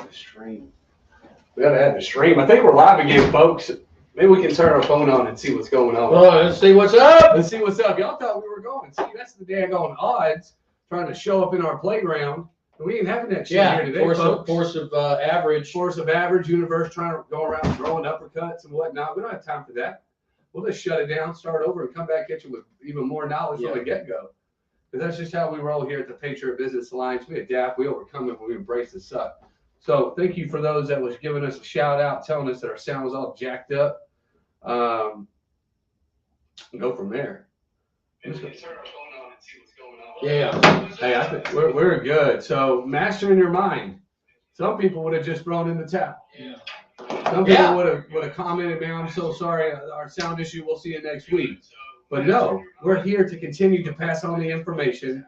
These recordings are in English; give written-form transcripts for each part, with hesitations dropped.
the stream. We gotta add the stream. I think we're live again, folks. Maybe we can turn our phone on and see what's going on. Oh, let's see what's up. Let's see what's up. Y'all thought we were going. See, that's the daggone odds trying to show up in our playground. We ain't having that shit here today, folks. Force of average. Force of average universe trying to go around throwing uppercuts and whatnot. We don't have time for that. We'll just shut it down, start over, and come back at you with even more knowledge from the get-go. Because that's just how we roll here at the Patriot Business Alliance. We adapt, we overcome it, we embrace the suck. So thank you for those that was giving us a shout out, telling us that our sound was all jacked up. Go from there. Yeah. Hey, I think we're good. So mastering your mind. Some people would have just thrown in the towel. Yeah. Some people would have commented, man, I'm so sorry, our sound issue, we'll see you next week. But no, we're here to continue to pass on the information.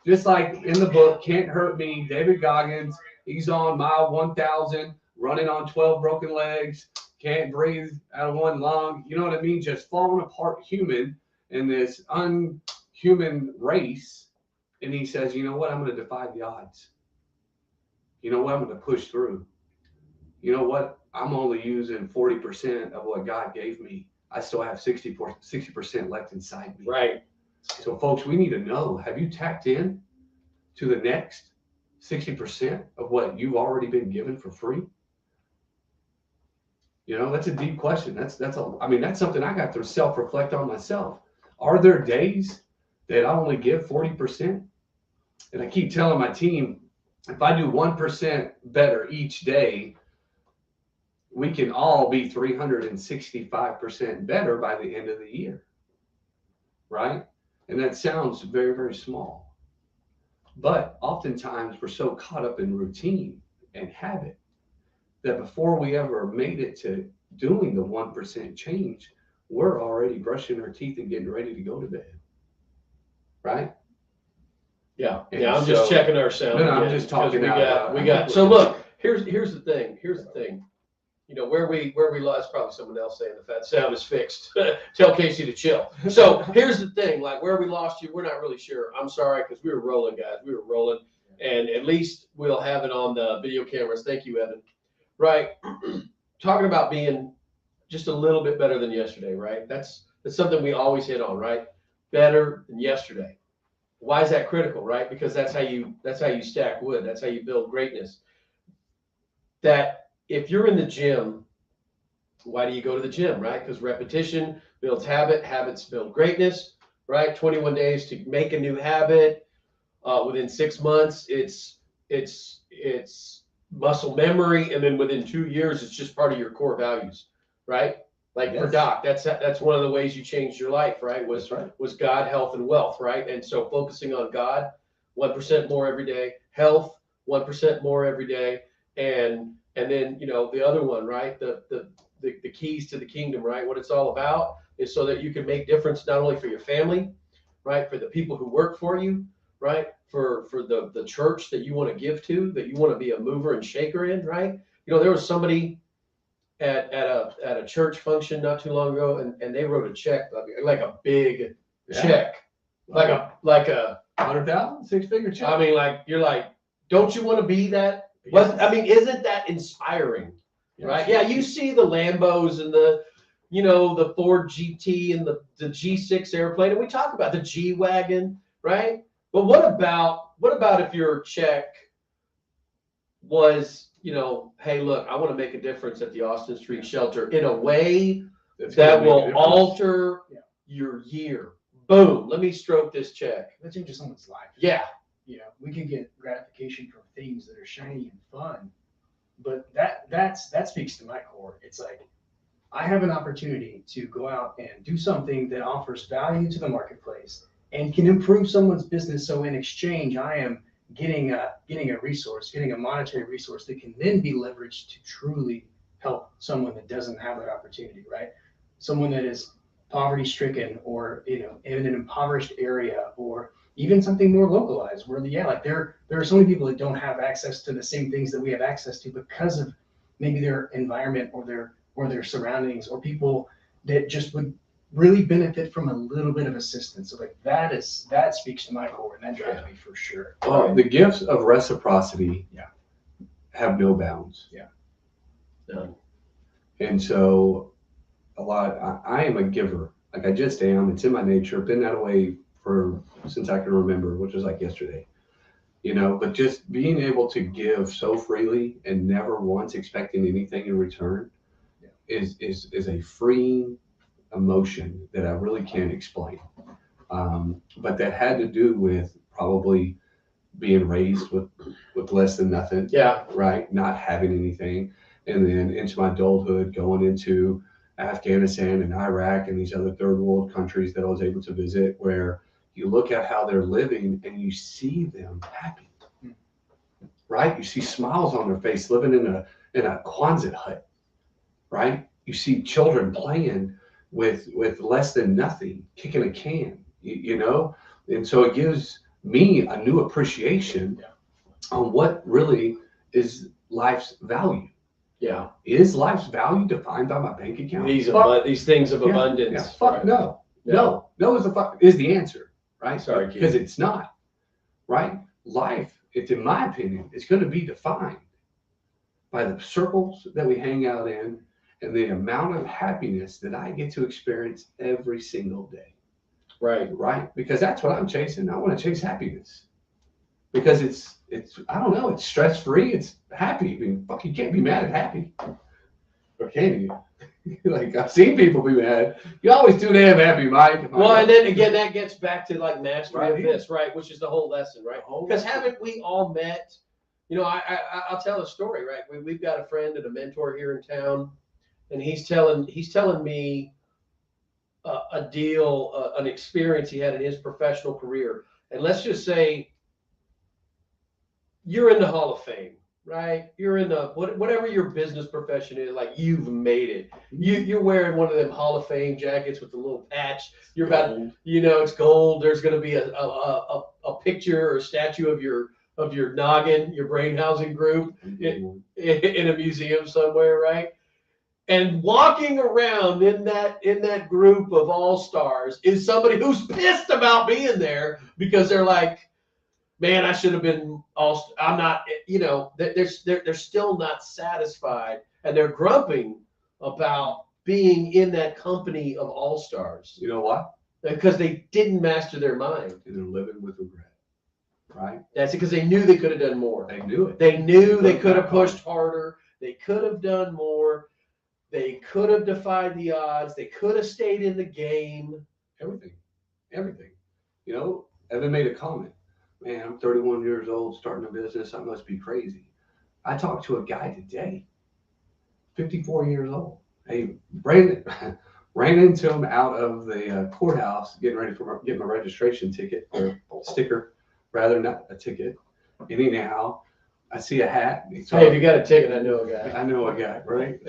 Just like in the book, Can't Hurt Me, David Goggins, he's on mile 1,000, running on 12 broken legs, can't breathe out of one lung. You know what I mean? Just falling apart human in this unhuman race. And he says, you know what? I'm going to defy the odds. You know what? I'm going to push through. You know what? I'm only using 40% of what God gave me. I still have 60% left inside me. Right. So, folks, we need to know, have you tapped in to the next 60% of what you've already been given for free? You know, that's a deep question. That's something I got to self-reflect on myself. Are there days that I only give 40%? And I keep telling my team, if I do 1% better each day, we can all be 365% better by the end of the year, right? And that sounds very, very small. But oftentimes we're so caught up in routine and habit that before we ever made it to doing the 1% change, we're already brushing our teeth and getting ready to go to bed, right? Yeah. And I'm just checking our sound. No, I'm just talking out. We got. So look, here's the thing. You know, where we lost, probably someone else saying if that sound is fixed, tell Casey to chill. So here's the thing, like where we lost you, we're not really sure. I'm sorry, because we were rolling, guys. We were rolling, and at least we'll have it on the video cameras. Thank you, Evan. Right. Talking about being just a little bit better than yesterday, right? That's something we always hit on, right? Better than yesterday. Why is that critical, right? Because that's how you stack wood. That's how you build greatness. That if you're in the gym, why do you go to the gym, right? Because repetition builds habit, habits build greatness, right? 21 days to make a new habit. Within 6 months, it's muscle memory, and then within 2 years, it's just part of your core values, right? Like for Doc, that's one of the ways you changed your life, right? Was God, health, and wealth, right? And so focusing on God, 1% more every day, health, 1% more every day, and then, you know, the other one, right? The keys to the kingdom, right? What it's all about is so that you can make difference not only for your family, right? For the people who work for you, right? For the church that you want to give to, that you want to be a mover and shaker in, right? You know, there was somebody at a church function not too long ago, and they wrote a check, like a big check, like a 100,000, six-figure check. I mean, like, you're like, don't you want to be that? I mean, isn't that inspiring, right? Yeah, you see the Lambos and the Ford GT and the G6 airplane, and we talk about the G-Wagon, right? But what about if your check was, hey, look, I want to make a difference at the Austin Street Shelter in a way that will alter your year. Boom, let me stroke this check. That changes someone's life. Yeah. We can get gratification from things that are shiny and fun, but that speaks to my core. It's like, I have an opportunity to go out and do something that offers value to the marketplace and can improve someone's business. So in exchange, I am getting a resource, getting a monetary resource that can then be leveraged to truly help someone that doesn't have that opportunity, right? Someone that is poverty stricken, or in an impoverished area, or even something more localized where there are so many people that don't have access to the same things that we have access to because of maybe their environment or their surroundings, or people that just would really benefit from a little bit of assistance. So that speaks to my core, and that drives me for sure. Well, the gifts of reciprocity have no bounds. None. And so I am a giver. Like I just am. It's in my nature. Been that way since I can remember, which was like yesterday. But just being able to give so freely and never once expecting anything in return is a freeing emotion that I really can't explain. But that had to do with probably being raised with less than nothing, Yeah. right? Not having anything. And then into my adulthood, going into Afghanistan and Iraq and these other third world countries that I was able to visit, where you look at how they're living and you see them happy, right? You see smiles on their face living in a Quonset hut, right? You see children playing with less than nothing, kicking a can, and so it gives me a new appreciation on what really is life's value. Yeah. Is life's value defined by my bank account? These things of abundance. Yeah, fuck right? no. No is the answer, right? Sorry, kid. Because it's not, right? Life, it's in my opinion, is going to be defined by the circles that we hang out in and the amount of happiness that I get to experience every single day. Right? Because that's what I'm chasing. I want to chase happiness. Because it's I don't know, it's stress-free, it's happy. I mean, fuck, you can't be mad at happy. Or can you? Like, I've seen people be mad. You always too damn happy, Mike. Well, and then again, that gets back to like mastery Right. of this, right? Which is the whole lesson, right? Because haven't we all met? I'll tell a story, right? We've got a friend and a mentor here in town, and he's telling me a deal, an experience he had in his professional career. And let's just say you're in the Hall of Fame, right? You're in the whatever your business profession is, like you've made it. You're wearing one of them Hall of Fame jackets with the little patch. You're about, it's gold. There's going to be a picture or a statue of your noggin, your brain housing group in a museum somewhere, right? And walking around in that group of all-stars is somebody who's pissed about being there because they're like, man, I should have been I'm not, they're still not satisfied, and they're grumping about being in that company of all-stars. You know what? Because they didn't master their mind. And they're living with regret, right? That's because they knew they could have done more. They knew it. They knew they could have pushed harder. They could have done more. They could have defied the odds. They could have stayed in the game. Everything. Evan made a comment. Man, I'm 31 years old, starting a business. I must be crazy. I talked to a guy today, 54 years old. Hey, Brandon, ran into him out of the courthouse, getting ready for getting my registration ticket or sticker, rather not a ticket. Anyhow, I see a hat. Hey, if you got a ticket, I know a guy. I know a guy, right?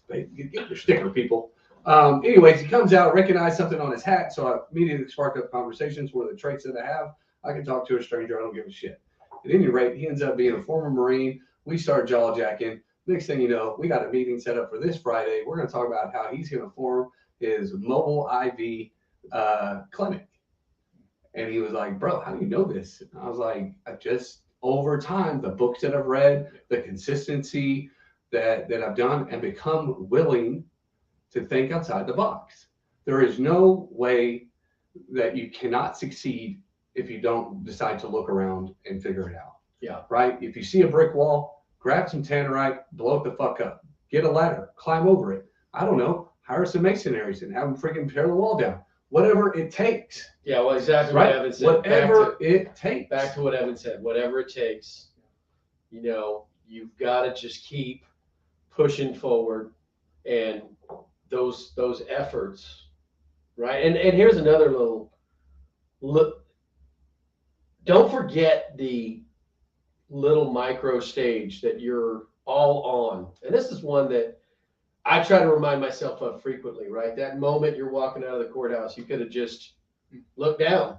Get your sticker, people. Anyways, he comes out, recognized something on his hat, so I immediately sparked up conversations. One of the traits that I have, I can talk to a stranger. I don't give a shit. At any rate, he ends up being a former Marine. We start jaw-jacking. Next thing you know, we got a meeting set up for this Friday. We're going to talk about how he's going to form his mobile IV clinic. And he was like, bro, how do you know this? And I was like, over time, the books that I've read, the consistency that I've done, and become willing to think outside the box. There is no way that you cannot succeed if you don't decide to look around and figure it out. Yeah. Right? If you see a brick wall, grab some tannerite, blow it the fuck up. Get a ladder, climb over it. I don't know, hire some masonaries and have them freaking tear the wall down. Whatever it takes. Yeah, well, exactly Right? what Evan said. Whatever it takes. Back to what Evan said. Whatever it takes. You've got to just keep pushing forward, and those efforts, right? And here's another little look. Don't forget the little micro stage that you're all on. And this is one that I try to remind myself of frequently, right? That moment you're walking out of the courthouse, you could have just looked down,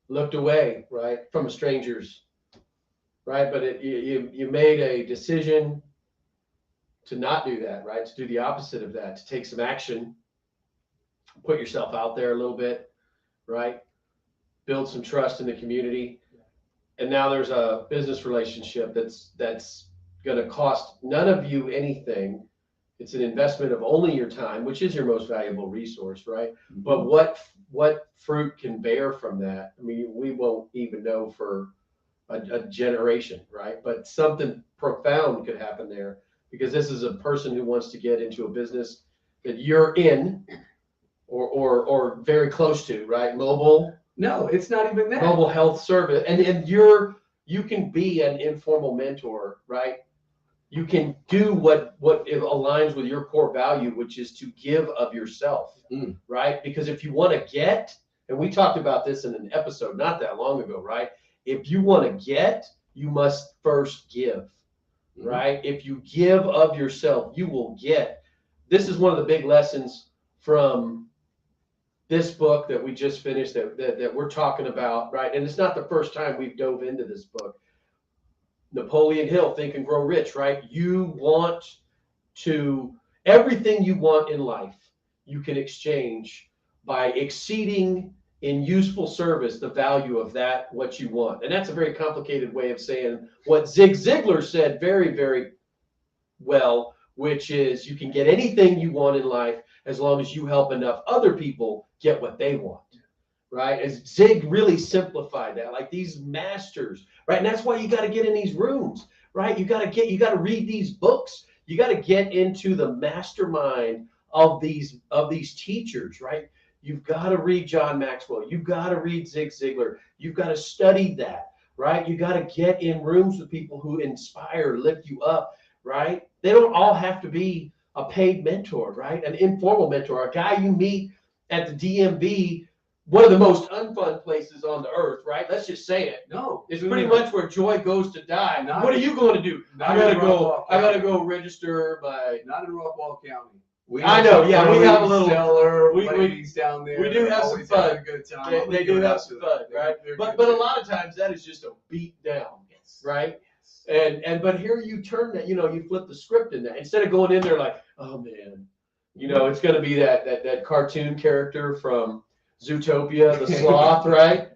looked away, right, from strangers, right? But you made a decision to not do that, right? To do the opposite of that, to take some action, put yourself out there a little bit, right? Build some trust in the community. And now there's a business relationship that's going to cost none of you anything. It's an investment of only your time, which is your most valuable resource, right? But what fruit can bear from that? I mean, we won't even know for a generation, right? But something profound could happen there, because this is a person who wants to get into a business that you're in or very close to, right? No, it's not even that. Mobile health service, and you can be an informal mentor, right? You can do what it aligns with your core value, which is to give of yourself, right? Because if you want to get, and we talked about this in an episode not that long ago, right? If you want to get, you must first give, right? If you give of yourself, you will get. This is one of the big lessons from this book that we just finished that we're talking about, right? And it's not the first time we've dove into this book. Napoleon Hill, Think and Grow Rich, right? You want to, everything you want in life, you can exchange by exceeding in useful service the value of that, what you want. And that's a very complicated way of saying what Zig Ziglar said very, very well, which is you can get anything you want in life as long as you help enough other people get what they want. Right? As Zig really simplified that, like these masters, right? And that's why you got to get in these rooms, right? You got to read these books. You got to get into the mastermind of these teachers, right? You've got to read John Maxwell. You've got to read Zig Ziglar. You've got to study that, right? You got to get in rooms with people who inspire, lift you up, right? They don't all have to be a paid mentor, right? An informal mentor, a guy you meet at the DMV, one of the most unfun places on the earth, right? Let's just say it. No, It's pretty much where joy goes to die. Not- What are you going to do? not I gotta in Rockwall County. go register my. Not in Rockwall County. I know, yeah, we have a little- seller we- ladies down there. we do have some always fun. having a good time. They do have some fun, right? But a lot of times that is just a beat down, right? But here you turn that, you flip the script in that. Instead of going in there like, oh man, it's going to be that cartoon character from Zootopia, the sloth, right?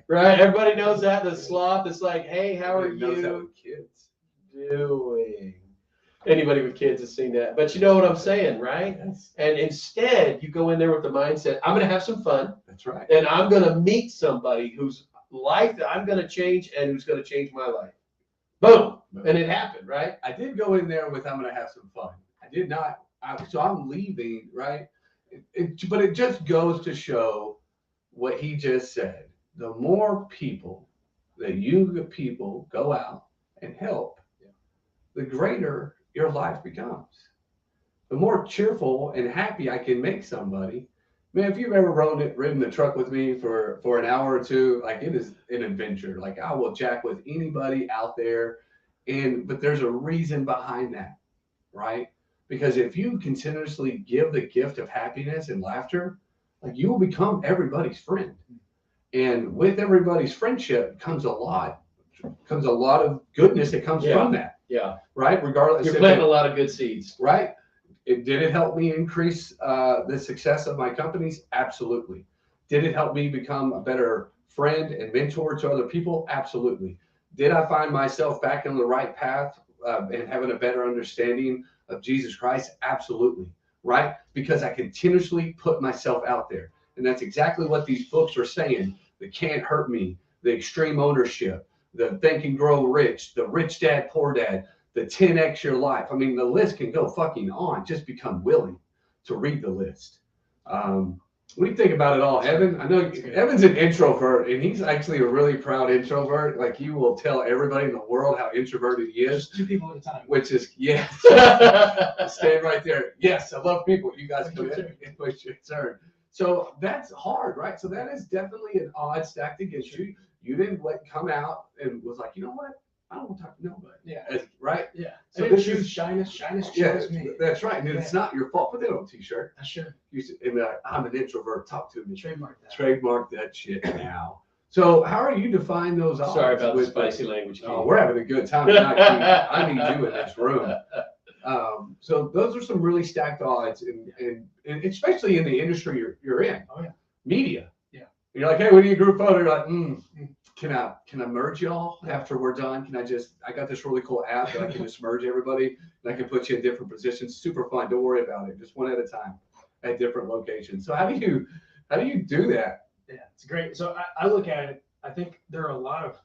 Right? Everybody knows that, the sloth is like, hey, how are Everybody knows that you with kids. doing? Anybody with kids has seen that. But you know what I'm saying, right? Yes. And instead, you go in there with the mindset, I'm going to have some fun, That's right. and I'm going to meet somebody whose life that I'm going to change and who's going to change my life. Boom. And it happened, right? I did go in there with I'm going to have some fun. I did not. So I'm leaving, right? But it just goes to show what he just said. The more people that you people go out and help, the greater your life becomes. The more cheerful and happy I can make somebody. Man, if you've ever ridden the truck with me for an hour or two, like it is an adventure. Like I will jack with anybody out there. But there's a reason behind that, right? Because if you continuously give the gift of happiness and laughter, like you will become everybody's friend. And with everybody's friendship comes a lot of goodness that comes from that. Yeah. Right? Regardless. You're planting a lot of good seeds. Right? Did it help me increase the success of my companies? Absolutely. Did it help me become a better friend and mentor to other people? Absolutely. Did I find myself back on the right path and having a better understanding of Jesus Christ? Absolutely. Right? Because I continuously put myself out there. And that's exactly what these books are saying. The Can't Hurt Me, the Extreme Ownership, the Think and Grow Rich, the Rich Dad, Poor Dad, the 10X Your Life. I mean, the list can go fucking on. Just become willing to read the list. What do you think about it all, Evan? I know Evan's an introvert, and he's actually a really proud introvert. Like, he will tell everybody in the world how introverted he is. Just 2 people at a time. Which is, yeah. Stand right there. Yes, I love people. You guys come in and push your turn. So that's hard, right? So that is definitely an odd stacked against you. You didn't come out and was like, you know what? I don't want to talk to nobody. Yeah. Right? Yeah. So I didn't this choose is shyness. Shyness yeah, chose me. that's right. And it's not your fault. Put that on a t-shirt. Sure. I'm an introvert. Talk to me. Trademark that. Trademark that shit now. So how are you define those odds? Sorry about the spicy language. Oh, we're having a good time tonight. I need you in this room. So those are some really stacked odds, and especially in the industry you're in. Oh yeah. Media. Yeah. You're like, hey, we need a group photo. You're like, can I merge y'all after we're done? I got this really cool app that I can just merge everybody and I can put you in different positions. Super fun. Don't worry about it. Just one at a time at different locations. So how do you do that? Yeah, it's great. So I look at it, I think there are a lot of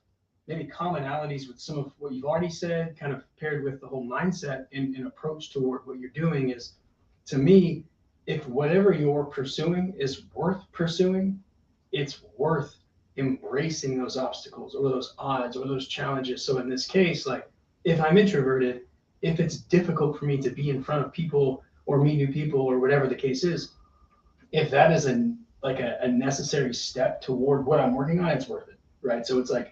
maybe commonalities with some of what you've already said, kind of paired with the whole mindset and approach toward what you're doing is, to me, if whatever you're pursuing is worth pursuing, it's worth embracing those obstacles or those odds or those challenges. So in this case, like if I'm introverted, if it's difficult for me to be in front of people or meet new people or whatever the case is, if that is a necessary step toward what I'm working on, it's worth it, right? So it's like,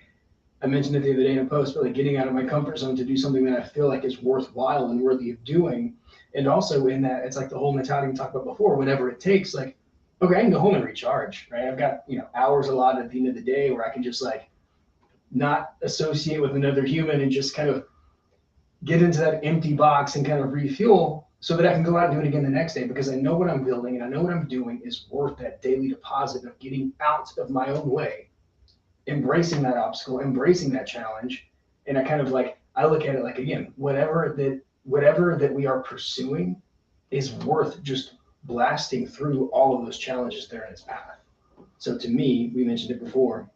I mentioned it the other day in a post, really getting out of my comfort zone to do something that I feel like is worthwhile and worthy of doing. And also in that, it's like the whole mentality we talked about before, whenever it takes, like, okay, I can go home and recharge, right? I've got, hours allotted at the end of the day where I can just like not associate with another human and just kind of get into that empty box and kind of refuel so that I can go out and do it again the next day, because I know what I'm building and I know what I'm doing is worth that daily deposit of getting out of my own way, embracing that obstacle, embracing that challenge. And I kind of like, I look at it like, again, whatever that we are pursuing is worth just blasting through all of those challenges there in its path. So to me, we mentioned it before,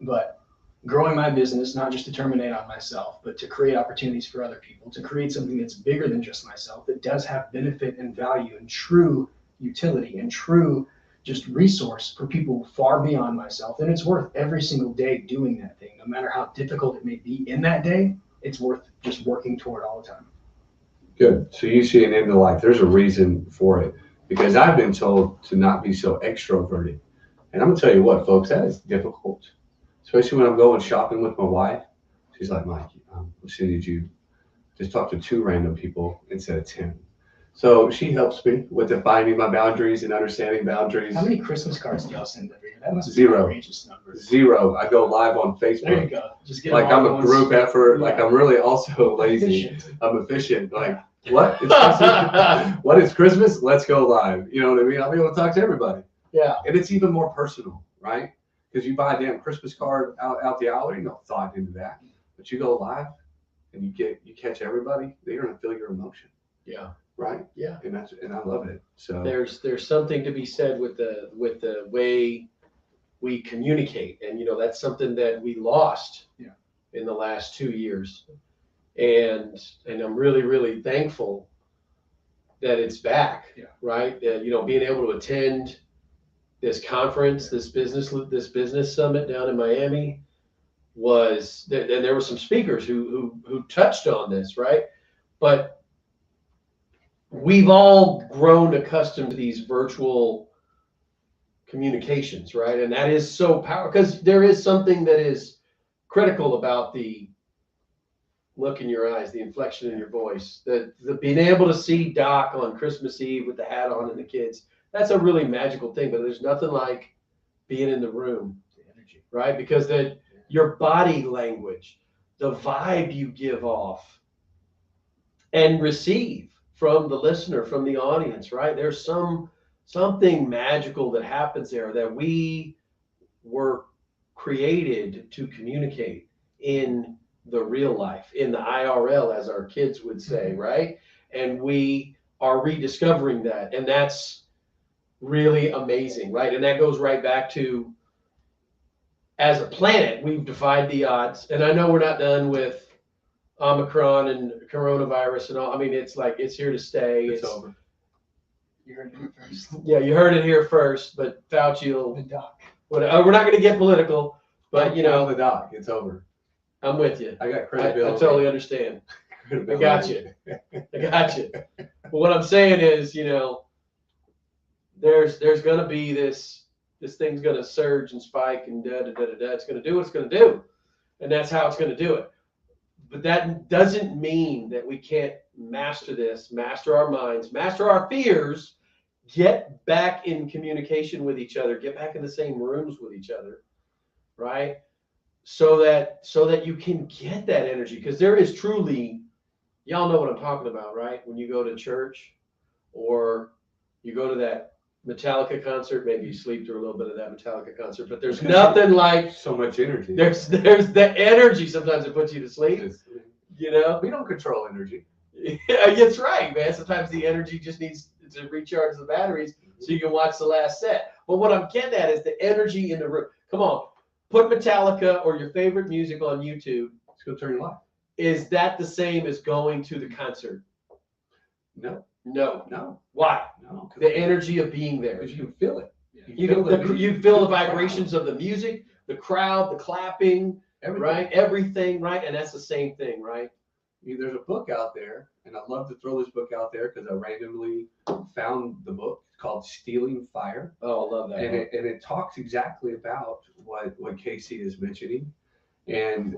but growing my business, not just to terminate on myself, but to create opportunities for other people, to create something that's bigger than just myself, that does have benefit and value and true utility and true just resource for people far beyond myself. And it's worth every single day doing that thing, no matter how difficult it may be in that day, it's worth just working toward all the time. Good. So you see an end to life. There's a reason for it, because I've been told to not be so extroverted. And I'm going to tell you what, folks, that is difficult. Especially when I'm going shopping with my wife. She's like, Mike, she needs you just talk to 2 random people instead of 10. So she helps me with defining my boundaries and understanding boundaries. How many Christmas cards do y'all send every year? That must be 0. an outrageous number. 0. I go live on Facebook. There you go. Just get like I'm a group effort. Yeah. Like I'm really also lazy. Efficient. I'm efficient. Like what? It's Christmas. What is Christmas? Let's go live. You know what I mean? I'll be able to talk to everybody. Yeah. And it's even more personal, right? Because you buy a damn Christmas card out the alley, no thought into that. But you go live and you catch everybody, they're gonna feel your emotion. Yeah. Right? Yeah. And I love it. So There's something to be said with the way we communicate. And that's something that we lost in the last 2 years. And I'm really, really thankful that it's back. Yeah. Right. Being able to attend this conference, this business summit down in Miami and there were some speakers who touched on this, right? But we've all grown accustomed to these virtual communications, right? And that is so powerful, because there is something that is critical about the look in your eyes, the inflection in your voice, the being able to see Doc on Christmas Eve with the hat on and the kids. That's a really magical thing, but there's nothing like being in the room, The energy. right? Because your body language, the vibe you give off and receive from the listener, from the audience, right? There's something magical that happens there, that we were created to communicate in the real life, in the IRL, as our kids would say, right? And we are rediscovering that. And that's really amazing, right? And that goes right back to, as a planet, we've defied the odds. And I know we're not done with Omicron and coronavirus and all. I mean, it's like, it's here to stay. it's over. You heard it first. Yeah, you heard it here first, but Fauci will, The doc. we're not going to get political, but I'm the doc. It's over. I'm with you. I got I credibility. totally understand. I got you. But what I'm saying is, there's going to be this thing's going to surge and spike and it's going to do what it's going to do. And that's how it's going to do it. But that doesn't mean that we can't master this, master our minds, master our fears, get back in communication with each other, get back in the same rooms with each other, right? So that you can get that energy. Because there is truly, y'all know what I'm talking about, right? When you go to church or you go to that Metallica concert. Maybe you sleep through a little bit of that Metallica concert, but there's nothing like So much energy. there's the energy sometimes that puts you to sleep. You know, We don't control energy. yeah, that's right, man. Sometimes the energy just needs to recharge the batteries so you can watch the last set. But what I'm getting at is the energy in the room. Come on, put Metallica or your favorite music on YouTube. It's gonna turn your life. Is that the same as going to the concert? No, No. no, Why? no. The energy of being there. Because you can feel it. You feel the feel music, the crowd, vibrations of the music, the crowd, the clapping, everything. right? Everything, right? And that's the same thing, right? There's a book out there, and I'd love to throw this book out there because I randomly found the book. It's called Stealing Fire. Oh, I love that. And it talks exactly about what Casey is mentioning, and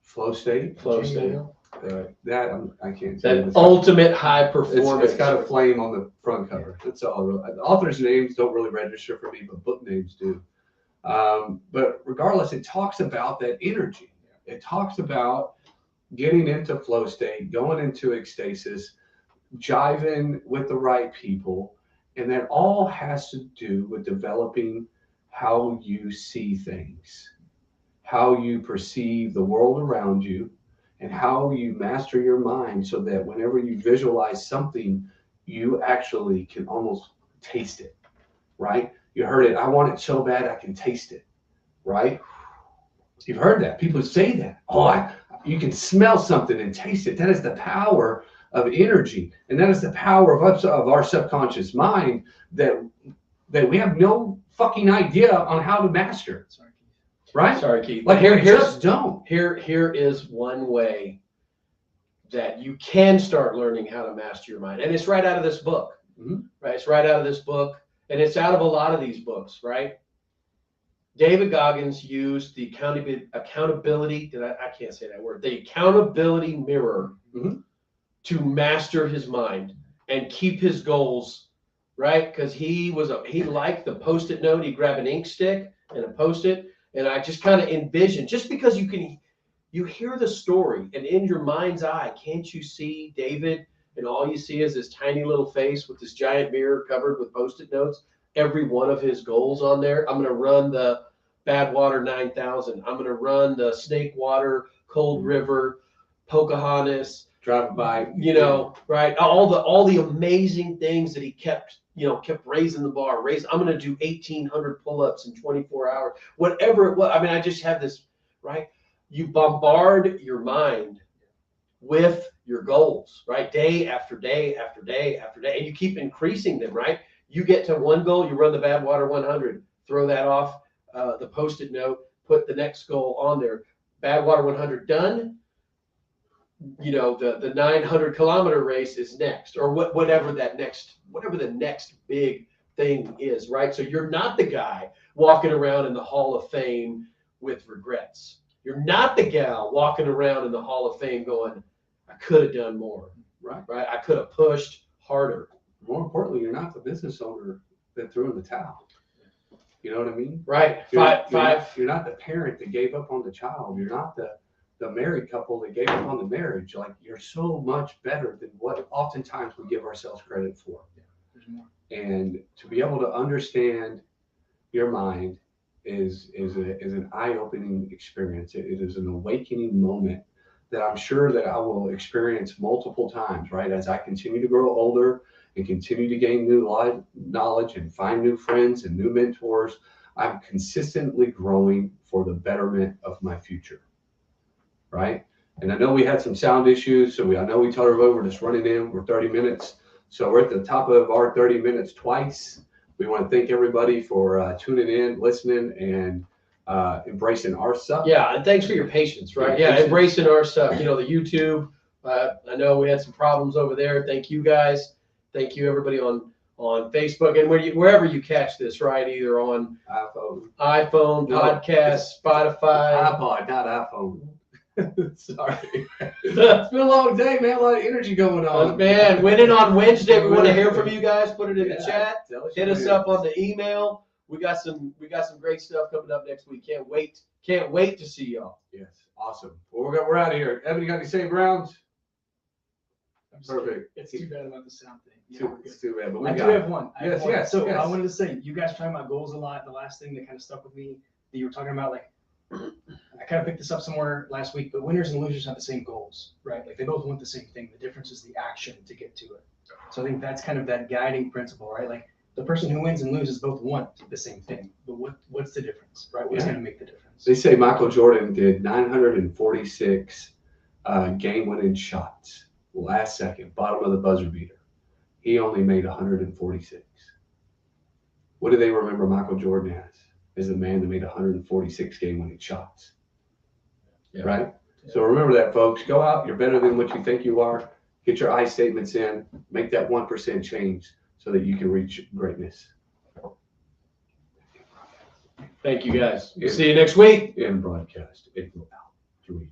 flow state. Flow state. I can't say That this. ultimate high performance. It's got a flame on the front cover. That's all. The authors' names don't really register for me, but book names do. But regardless, it talks about that energy. It talks about getting into flow state, going into ecstasis, jiving with the right people, and that all has to do with developing how you see things, how you perceive the world around you, and how you master your mind so that whenever you visualize something, you actually can almost taste it, right? You heard it. I want it so bad I can taste it, right? You've heard that. People say that. You can smell something and taste it. That is the power of energy, and that is the power of our subconscious mind that we have no fucking idea on how to master. Right? Sorry, Keith. Like Here here's is one way that you can start learning how to master your mind, and it's right out of this book. Mhm. Right? It's right out of this book, and it's out of a lot of these books, right? David Goggins used the accountability. I can't say that word. The accountability mirror Mhm. to master his mind and keep his goals, right? Because he liked the Post-it note. He'd grab an ink stick and a Post-it, and I just kind of envisioned, just because you hear the story, and in your mind's eye, can't you see David? And all you see is this tiny little face with this giant mirror covered with Post-it notes. Every one of his goals on there. I'm going to run the Badwater 9000. I'm going to run the Snake Water, Cold River, Pocahontas. Drive by, Right? All the amazing things that he kept raising the bar. I'm going to do 1,800 pull-ups in 24 hours. Whatever it was. I mean, I just have this, right? You bombard your mind with your goals, right? Day after day after day after day, and you keep increasing them, right? You get to one goal, you run the Badwater 100, throw that off the Post-it note, put the next goal on there. Badwater 100 done. The 900-kilometer race is next, or whatever the next big thing is, right? So you're not the guy walking around in the Hall of Fame with regrets. You're not the gal walking around in the Hall of Fame going, I could have done more, right? I could have pushed harder. More importantly, you're not the business owner that threw in the towel. You know what I mean? Right. You're not the parent that gave up on the child. You're not the married couple that gave up on the marriage. Like, you're so much better than what oftentimes we give ourselves credit for. There's more. And to be able to understand your mind is an eye-opening experience. It is an awakening moment that I'm sure that I will experience multiple times, right? As I continue to grow older and continue to gain new knowledge and find new friends and new mentors, I'm consistently growing for the betterment of my future, right? And I know we had some sound issues, so I know we told everybody we're just running in. We're 30 minutes. So we're at the top of our 30 minutes twice. We want to thank everybody for tuning in, listening, and embracing our stuff. Yeah, and thanks for your patience, right? Yeah, embracing our stuff. The YouTube. I know we had some problems over there. Thank you guys. Thank you everybody on Facebook and wherever you catch this, right? Either on iPhone, podcast, Spotify. iPod, not iPhone. Sorry. It's been a long day, man. A lot of energy going on. Man, winning on Wednesday. We want to hear from you guys. Put it in the chat. Hit us up on the email. We got some great stuff coming up next week. Can't wait to see y'all. Yes, awesome. Well, we're out of here. Evan, you got any save rounds? I'm just kidding. Perfect. It's too bad about the sound thing. Yeah, we're good. It's too bad, but we I do got it. have one. Yes, So yes. I wanted to say, you guys talking about goals a lot. The last thing that kind of stuck with me, that you were talking about, like, I kind of picked this up somewhere last week, but winners and losers have the same goals, right? Like they both want the same thing. The difference is the action to get to it. So I think that's kind of that guiding principle, right? Like the person who wins and loses both want the same thing, but what's the difference, right? What's Yeah. going to make the difference? They say Michael Jordan did 946 game-winning shots. Last second, bottom of the buzzer beater. He only made 146. What do they remember Michael Jordan as? As the man that made 146 game-winning shots. Yeah. Right? So remember that, folks. Go out. You're better than what you think you are. Get your I statements in. Make that 1% change so that you can reach greatness. Thank you guys. Yeah. See you next week. In broadcast. April out.